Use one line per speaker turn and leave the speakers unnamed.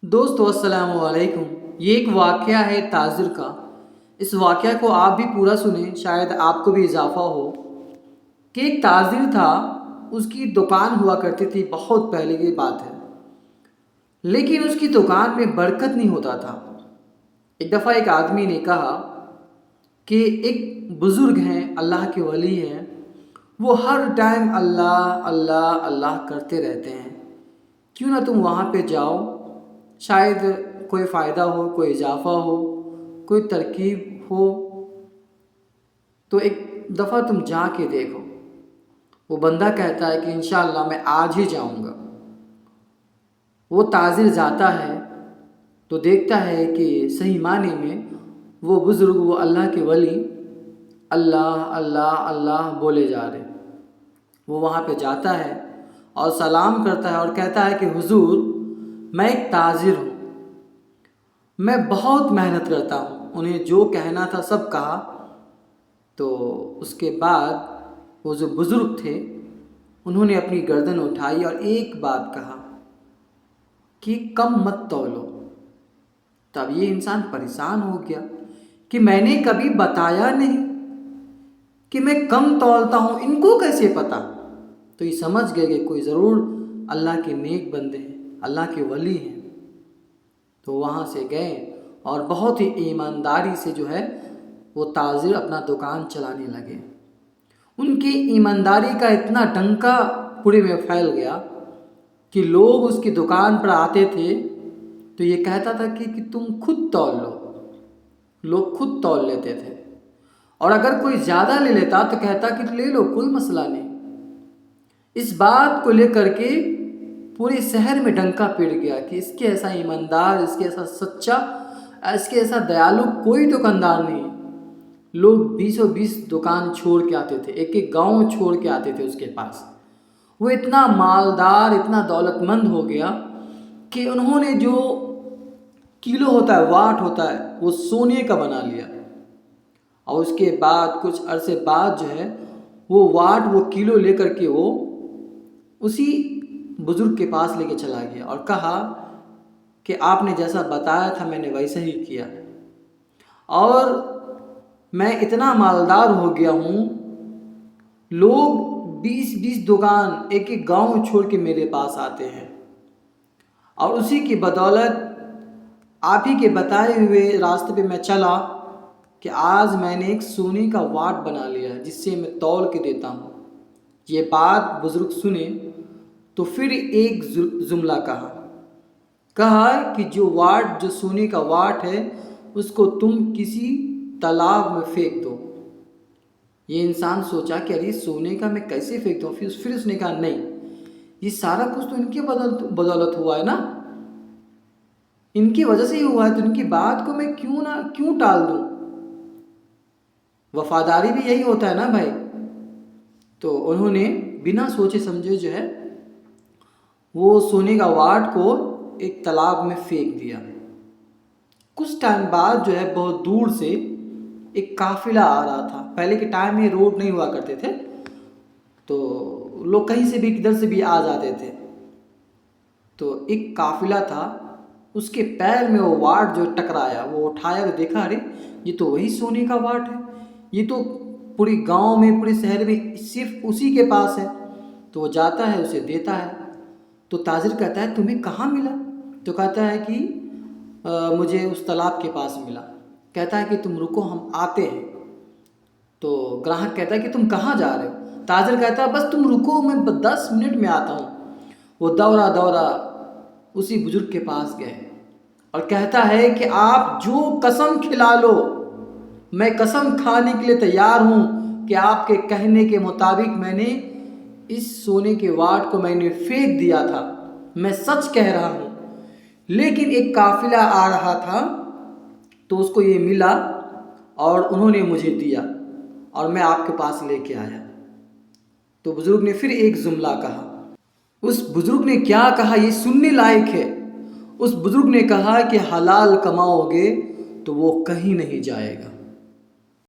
دوستو السلام علیکم۔ یہ ایک واقعہ ہے تاجر کا۔ اس واقعہ کو آپ بھی پورا سنیں، شاید آپ کو بھی اضافہ ہو کہ ایک تاجر تھا، اس کی دکان ہوا کرتی تھی، بہت پہلے کی بات ہے، لیکن اس کی دکان میں برکت نہیں ہوتا تھا۔ ایک دفعہ ایک آدمی نے کہا کہ ایک بزرگ ہیں، اللہ کے ولی ہیں، وہ ہر ٹائم اللہ اللہ اللہ کرتے رہتے ہیں، کیوں نہ تم وہاں پہ جاؤ، شاید کوئی فائدہ ہو، کوئی اضافہ ہو، کوئی ترکیب ہو، تو ایک دفعہ تم جا کے دیکھو۔ وہ بندہ کہتا ہے کہ انشاءاللہ میں آج ہی جاؤں گا۔ وہ تاجر جاتا ہے تو دیکھتا ہے کہ صحیح معنی میں وہ بزرگ، وہ اللہ کے ولی اللہ اللہ اللہ بولے جا رہے۔ وہ وہاں پہ جاتا ہے اور سلام کرتا ہے اور کہتا ہے کہ حضور، میں ایک تاجر ہوں، میں بہت محنت کرتا ہوں۔ انہیں جو کہنا تھا سب کہا۔ تو اس کے بعد وہ جو بزرگ تھے انہوں نے اپنی گردن اٹھائی اور ایک بات کہا کہ کم مت تولو۔ تب یہ انسان پریشان ہو گیا کہ میں نے کبھی بتایا نہیں کہ میں کم تولتا ہوں، ان کو کیسے پتا؟ تو یہ سمجھ گئے کہ کوئی ضرور اللہ کے نیک بندے ہیں، اللہ کے ولی ہیں۔ تو وہاں سے گئے اور بہت ہی ایمانداری سے جو ہے وہ تاجر اپنا دکان چلانے لگے۔ ان کی ایمانداری کا اتنا ڈنکا پورے میں پھیل گیا کہ لوگ اس کی دکان پر آتے تھے تو یہ کہتا تھا کہ تم خود تول لو۔ لوگ خود تول لیتے تھے، اور اگر کوئی زیادہ لے لیتا تو کہتا کہ لے لو، کوئی مسئلہ نہیں۔ اس بات کو لے کر کے پورے شہر میں ڈنکا پڑ گیا کہ اس کے ایسا ایماندار، اس کے ایسا سچا، اس کے ایسا دیالو کوئی دکاندار نہیں۔ لوگ 20 دکان چھوڑ کے آتے تھے، ایک ایک گاؤں چھوڑ کے آتے تھے اس کے پاس۔ وہ اتنا مالدار، اتنا دولت مند ہو گیا کہ انہوں نے جو کلو ہوتا ہے، واٹ ہوتا ہے، وہ سونے کا بنا لیا۔ اور اس کے بعد کچھ عرصے بعد جو ہے وہ واٹ، وہ کلو لے کر کے وہ اسی بزرگ کے پاس لے کے چلا گیا اور کہا کہ آپ نے جیسا بتایا تھا میں نے ویسا ہی کیا، اور میں اتنا مالدار ہو گیا ہوں، لوگ 20 دکان، ایک ایک گاؤں چھوڑ کے میرے پاس آتے ہیں، اور اسی کی بدولت آپ ہی کے بتائے ہوئے راستے پہ میں چلا کہ آج میں نے ایک سونے کا واٹ بنا لیا جس سے میں تول کے دیتا ہوں۔ یہ بات بزرگ سنے تو پھر ایک جملہ کہا کہ جو واٹ، جو سونے کا واٹ ہے، اس کو تم کسی تالاب میں پھینک دو۔ یہ انسان سوچا کہ ارے سونے کا میں کیسے پھینک دوں؟ پھر اس نے کہا نہیں، یہ سارا کچھ تو ان کی بدولت ہوا ہے نا، ان کی وجہ سے ہی ہوا ہے، تو ان کی بات کو میں کیوں ٹال دوں؟ وفاداری بھی یہی ہوتا ہے نا بھائی۔ تو انہوں نے بنا سوچے سمجھے جو ہے وہ سونے کا واٹ کو ایک تالاب میں پھینک دیا۔ کچھ ٹائم بعد جو ہے بہت دور سے ایک قافلہ آ رہا تھا۔ پہلے کے ٹائم میں روڈ نہیں ہوا کرتے تھے تو لوگ کہیں سے بھی، کدھر سے بھی آ جاتے تھے۔ تو ایک قافلہ تھا، اس کے پیر میں وہ واٹ جو ٹکرایا، وہ اٹھایا تو دیکھا ارے یہ تو وہی سونے کا واٹ ہے، یہ تو پوری گاؤں میں، پورے شہر میں صرف اسی کے پاس ہے۔ تو وہ جاتا ہے، اسے دیتا ہے۔ تو تاجر کہتا ہے تمہیں کہاں ملا؟ تو کہتا ہے کہ مجھے اس تالاب کے پاس ملا۔ کہتا ہے کہ تم رکو، ہم آتے ہیں۔ تو گراہک کہتا ہے کہ تم کہاں جا رہے ہو؟ تاجر کہتا ہے بس تم رکو، میں 10 منٹ میں آتا ہوں۔ وہ دورا اسی بزرگ کے پاس گئے اور کہتا ہے کہ آپ جو قسم کھلا لو، میں قسم کھانے کے لیے تیار ہوں کہ آپ کے کہنے کے مطابق میں نے اس سونے کے واٹ کو میں نے پھینک دیا تھا، میں سچ کہہ رہا ہوں۔ لیکن ایک قافلہ آ رہا تھا تو اس کو یہ ملا اور انہوں نے مجھے دیا اور میں آپ کے پاس لے کے آیا۔ تو بزرگ نے پھر ایک جملہ کہا۔ اس بزرگ نے کیا کہا یہ سننے لائق ہے۔ اس بزرگ نے کہا کہ حلال کماؤ گے تو وہ کہیں نہیں جائے گا۔